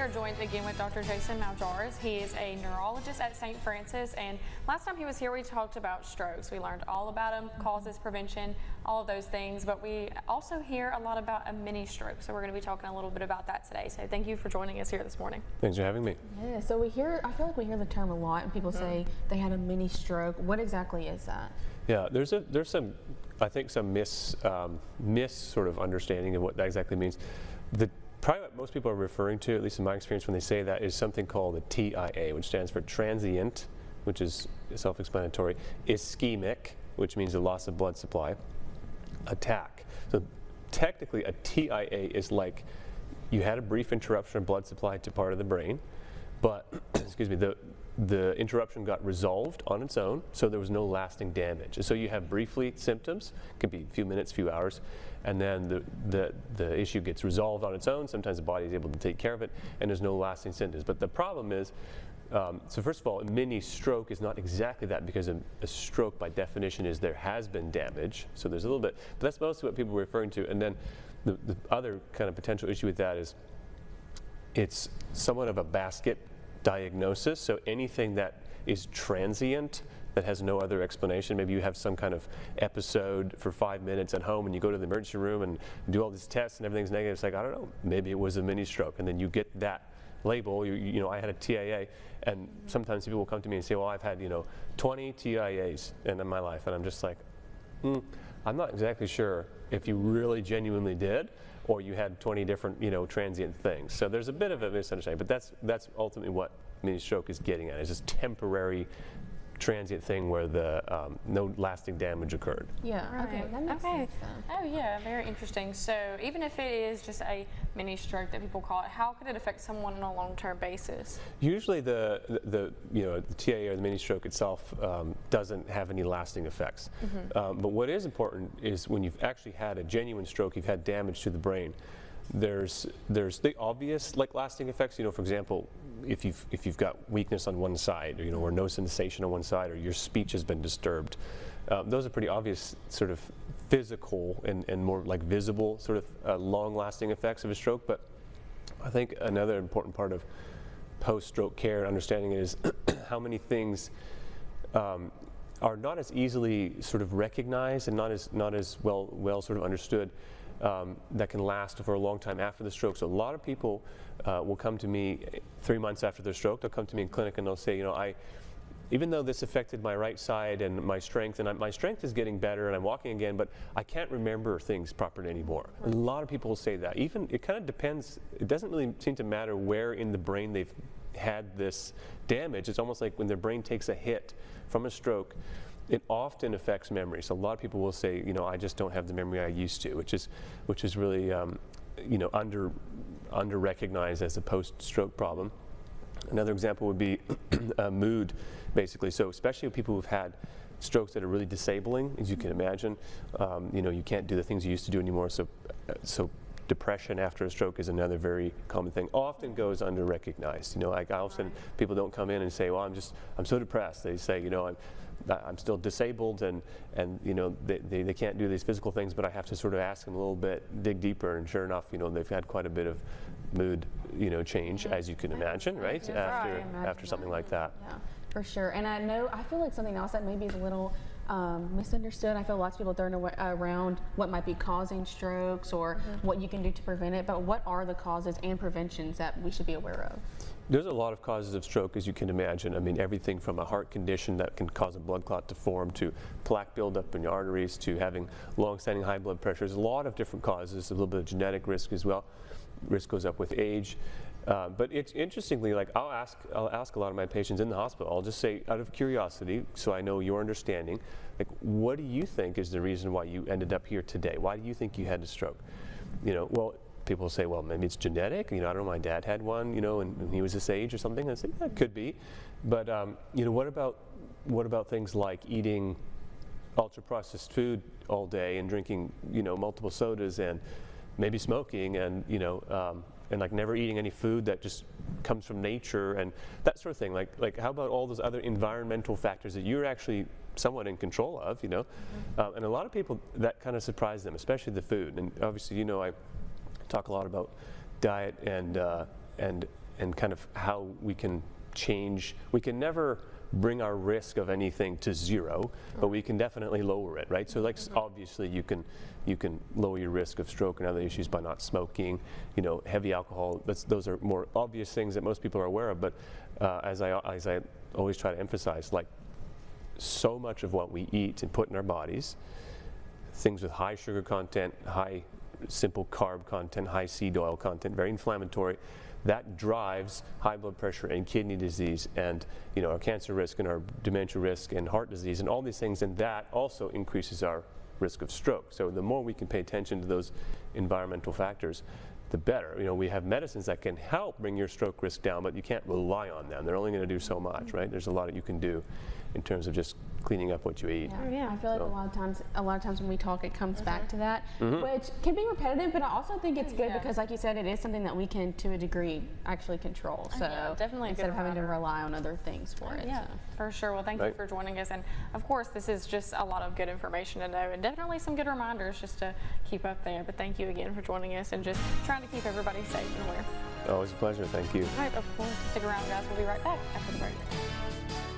are joined again with Dr. Jason Maljares. He is a neurologist at St. Francis, and last time he was here we talked about strokes. We learned all about them, causes, prevention, all of those things, but we also hear a lot about a mini stroke, so we're going to be talking a little bit about that today. So thank you for joining us here this morning. Thanks for having me. Yeah, so I feel like we hear the term a lot, and people say they had a mini stroke. What exactly is that? Yeah, there's some, I think, some miss sort of understanding of what that exactly means. Probably what most people are referring to, at least in my experience when they say that, is something called a TIA, which stands for transient, which is self-explanatory, ischemic, which means a loss of blood supply, attack. So technically a TIA is like you had a brief interruption of blood supply to part of the brain, but excuse me, the interruption got resolved on its own, so there was no lasting damage. And so you have briefly symptoms, could be a few minutes, few hours, and then the issue gets resolved on its own. Sometimes the body is able to take care of it, and there's no lasting symptoms. But the problem is, so first of all, a mini stroke is not exactly that, because a stroke by definition is there has been damage, so there's a little bit, but that's mostly what people are referring to. And then the other kind of potential issue with that is it's somewhat of a basket diagnosis, so anything that is transient, that has no other explanation. Maybe you have some kind of episode for 5 minutes at home and you go to the emergency room and do all these tests and everything's negative. It's like, I don't know, maybe it was a mini stroke, and then you get that label. You know, I had a TIA, and sometimes people will come to me and say, well, I've had 20 TIAs in my life, and I'm just like, I'm not exactly sure if you really genuinely did, or you had 20 different transient things. So there's a bit of a misunderstanding, but that's ultimately what mini stroke is getting at. It's just temporary transient thing where the no lasting damage occurred. Yeah, right. Okay, that makes sense then. Oh yeah, very interesting. So even if it is just a mini stroke that people call it, how could it affect someone on a long-term basis? Usually the TIA or the mini stroke itself doesn't have any lasting effects. But what is important is when you've actually had a genuine stroke, you've had damage to the brain, there's the obvious lasting effects. For example, if you've got weakness on one side, or no sensation on one side, or your speech has been disturbed, those are pretty obvious sort of physical and more like visible sort of long-lasting effects of a stroke. But I think another important part of post-stroke care and understanding it is how many things are not as easily sort of recognized and not as well sort of understood, that can last for a long time after the stroke. So a lot of people will come to me 3 months after their stroke. They'll come to me in clinic and they'll say, even though this affected my right side and my strength, and my strength is getting better and I'm walking again, but I can't remember things properly anymore. A lot of people will say that. Even, it kind of depends, it doesn't really seem to matter where in the brain they've had this damage. It's almost like when their brain takes a hit from a stroke, it often affects memory. So a lot of people will say, I just don't have the memory I used to, which is really, under recognized as a post-stroke problem. Another example would be mood, basically. So especially with people who've had strokes that are really disabling, as you can imagine, you can't do the things you used to do anymore. So depression after a stroke is another very common thing. Often goes under recognized. Like often people don't come in and say, well, I'm so depressed. They say, I'm still disabled and they can't do these physical things, but I have to sort of ask them a little bit, dig deeper, and sure enough, they've had quite a bit of mood, change, as you can imagine, right? After something like that. Yeah, for sure. And I feel like something else that maybe is a little misunderstood. I feel lots of people throwing around what might be causing strokes or what you can do to prevent it, but what are the causes and preventions that we should be aware of? There's a lot of causes of stroke, as you can imagine. I mean, everything from a heart condition that can cause a blood clot to form, to plaque buildup in your arteries, to having long-standing high blood pressure. There's a lot of different causes, a little bit of genetic risk as well. Risk goes up with age. But it's interestingly, I'll ask a lot of my patients in the hospital, I'll just say, out of curiosity, so I know your understanding, what do you think is the reason why you ended up here today? Why do you think you had a stroke? Well, people say, well, maybe it's genetic. I don't know, my dad had one, and he was this age or something. I say, yeah, it could be. But, what about things like eating ultra-processed food all day and drinking, multiple sodas, and maybe smoking, and, and never eating any food that just comes from nature and that sort of thing. Like how about all those other environmental factors that you're actually somewhat in control of, and a lot of people, that kind of surprised them, especially the food. And obviously, I talk a lot about diet and and kind of how we can change. We can never bring our risk of anything to zero, but we can definitely lower it, right? So like obviously you can lower your risk of stroke and other issues by not smoking, you know, heavy alcohol. Those are more obvious things that most people are aware of, but as I always try to emphasize, like so much of what we eat and put in our bodies, things with high sugar content, high simple carb content, high seed oil content, very inflammatory, that drives high blood pressure and kidney disease and, you know, our cancer risk and our dementia risk and heart disease and all these things, and that also increases our risk of stroke. So the more we can pay attention to those environmental factors, the better. You know, we have medicines that can help bring your stroke risk down, but you can't rely on them. They're only going to do so much, right? There's a lot that you can do in terms of just cleaning up what you eat. Yeah. I feel like a lot of times when we talk, it comes back to that, which can be repetitive, but I also think it's good because, like you said, it is something that we can, to a degree, actually control. So definitely instead of having to rely on other things for it. Yeah, for sure. Well, thank you for joining us, and of course, this is just a lot of good information to know, and definitely some good reminders just to keep up there. But thank you again for joining us and just trying to keep everybody safe and aware. Always a pleasure. Thank you. All right, of course. Stick around, guys. We'll be right back after the break.